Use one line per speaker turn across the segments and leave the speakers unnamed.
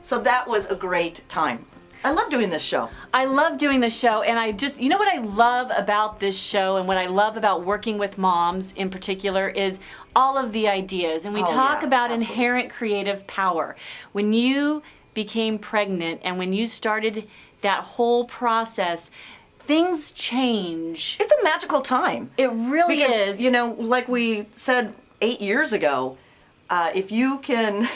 So that was a great time. I love doing this show.
I love doing the show, and I just, you know what I love about this show and what I love about working with moms in particular is all of the ideas. And we talk about inherent creative power. When you became pregnant and when you started that whole process, things change.
It's a magical time.
It really is.
You know, like we said 8 years ago, if you can,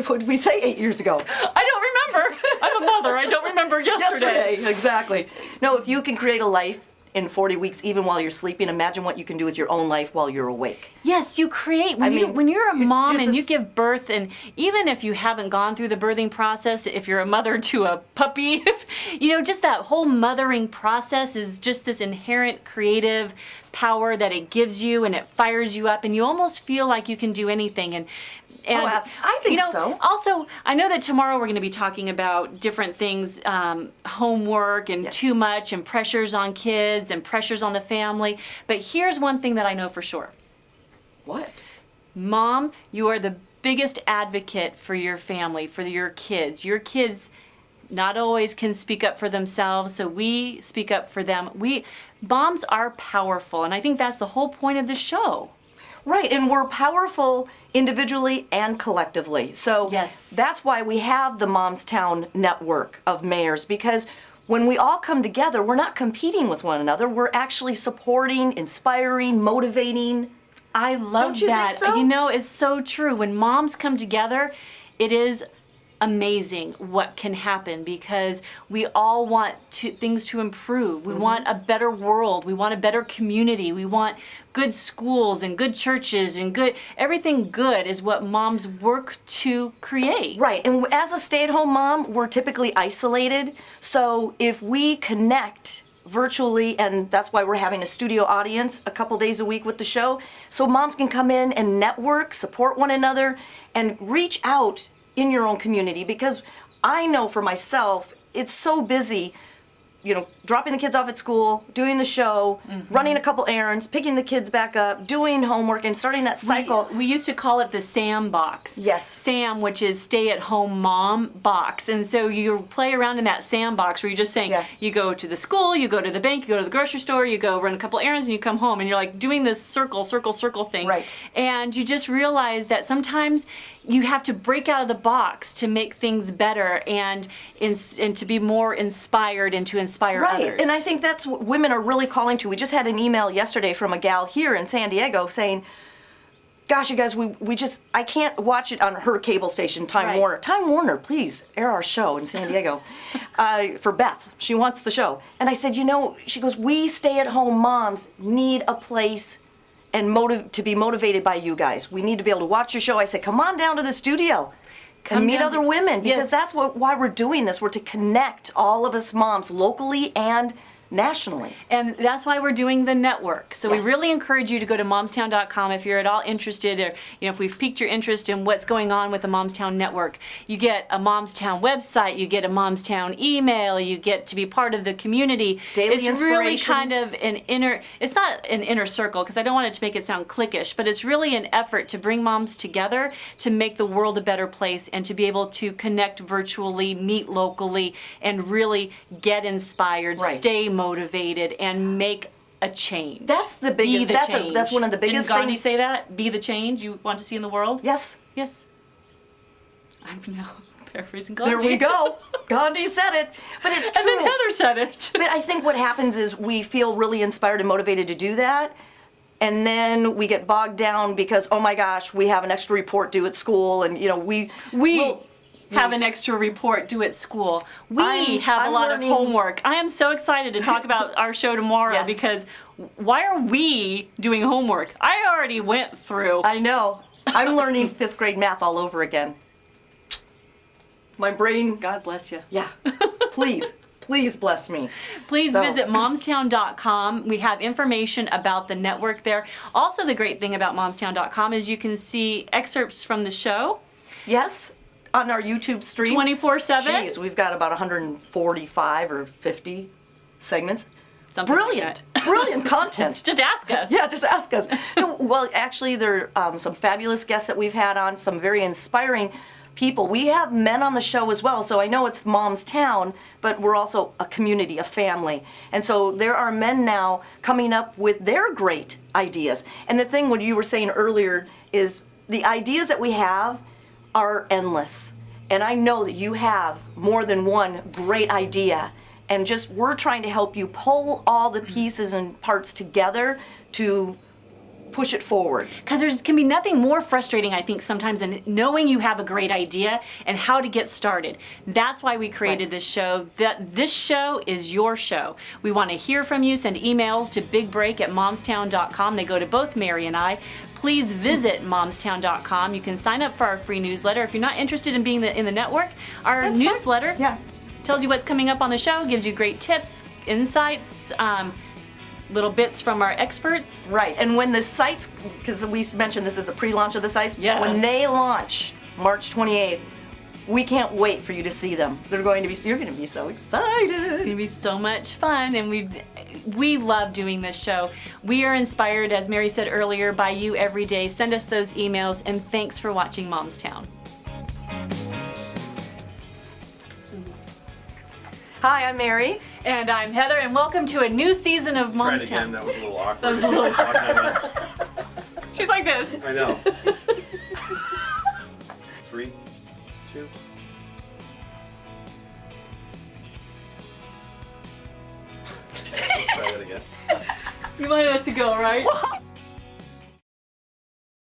what did we say 8 years ago?
I don't remember. I'm a mother. I don't remember yesterday.
Exactly. No, if you can create a life in 40 weeks, even while you're sleeping, imagine what you can do with your own life while you're awake.
Yes, you create. When you're a mom and you give birth, and even if you haven't gone through the birthing process, if you're a mother to a puppy, just that whole mothering process is just this inherent creative power that it gives you, and it fires you up, and you almost feel like you can do anything. And
I think so.
Also, I know that tomorrow we're going to be talking about different things, homework and too much and pressures on kids and pressures on the family. But here's one thing that I know for sure.
What?
Mom, you are the biggest advocate for your family, for your kids. Your kids not always can speak up for themselves, so we speak up for them. Moms are powerful, and I think that's the whole point of the show.
Right, and we're powerful individually and collectively. So that's why we have the Momstown network of mayors, because when we all come together, we're not competing with one another. We're actually supporting, inspiring, motivating.
I love
Don't you
that.
think so?
It's so true. When moms come together, it is amazing what can happen, because we all want things to improve. We want a better world. We want a better community. We want good schools and good churches and everything good is what moms work to create.
Right, and as a stay-at-home mom, we're typically isolated. So if we connect virtually, and that's why we're having a studio audience a couple days a week with the show, so moms can come in and network, support one another, and reach out in your own community, because I know for myself, it's so busy, dropping the kids off at school, doing the show, running a couple errands, picking the kids back up, doing homework, and starting that cycle.
We used to call it the SAM box.
Yes.
SAM, which is stay-at-home mom box. And so you play around in that SAM box where you're just saying, you go to the school, you go to the bank, you go to the grocery store, you go run a couple errands, and you come home, and you're like doing this circle thing.
Right.
And you just realize that sometimes you have to break out of the box to make things better and to be more inspired and to inspire others.
And I think that's what women are really calling to. We just had an email yesterday from a gal here in San Diego saying, gosh, you guys, I can't watch it on her cable station, Time Warner. Time Warner, please air our show in San Diego for Beth. She wants the show. And I said, she goes, we stay-at-home moms need a place and to be motivated by you guys. We need to be able to watch your show. I said, come on down to the studio and meet other women, because that's why we're doing this. We're to connect all of us moms locally and nationally.
And that's why we're doing the network. So we really encourage you to go to momstown.com if you're at all interested, or if we've piqued your interest in what's going on with the Momstown network. You get a Momstown website, you get a Momstown email, you get to be part of the community.
Daily
it's really kind of it's not an inner circle, because I don't want it to make it sound cliquish, but it's really an effort to bring moms together to make the world a better place and to be able to connect virtually, meet locally, and really get inspired, stay motivated, and make a change.
That's the biggest. That's one of the biggest
Didn't Gandhi
things.
say that? Be the change you want to see in the world.
Yes.
Yes. I'm now paraphrasing Gandhi.
There we go. Gandhi said it, but it's true.
And then Heather said it.
But I think what happens is we feel really inspired and motivated to do that, and then we get bogged down because, oh my gosh, we have an extra report due at school, and we'll
have an extra report due at school. We have a lot of homework. I am so excited to talk about our show tomorrow, because why are we doing homework? I already went through.
I know. I'm learning 5th grade math all over again. My brain.
God bless you.
Yeah. Please bless me.
Please visit momstown.com. We have information about the network there. Also, the great thing about momstown.com is you can see excerpts from the show.
Yes. On our YouTube stream.
24/7.
Jeez, we've got about 145 or 50 segments.
Something
Brilliant.
Like that.
Brilliant content.
Just ask us.
Yeah, just ask us. No, well, actually, there are some fabulous guests that we've had on, some very inspiring people. We have men on the show as well, so I know it's Mom's Town, but we're also a community, a family. And so there are men now coming up with their great ideas. And the thing, what you were saying earlier, is the ideas that we have are endless. And I know that you have more than one great idea. And just we're trying to help you pull all the pieces and parts together to push it forward.
Because there can be nothing more frustrating, I think, sometimes than knowing you have a great idea and how to get started. That's why we created this show. This show is your show. We want to hear from you. Send emails to bigbreak@momstown.com. They go to both Mary and I. Please visit momstown.com. You can sign up for our free newsletter. If you're not interested in being in the network, our newsletter tells you what's coming up on the show, gives you great tips, insights, little bits from our experts.
Right, and when the sites, because we mentioned this is a pre-launch of the sites,
yes.
When they launch March 28th, we can't wait for you to see them. You're going to be so excited.
It's going to be so much fun, and we love doing this show. We are inspired, as Mary said earlier, by you every day. Send us those emails, and thanks for watching Mom's Town.
Hi, I'm Mary.
And I'm Heather, and welcome to a new season of Mom's Town.
That was a little awkward.
That was a little awkward. She's like this.
I know. 3, 2. Let's try that again.
You wanted us to go, right?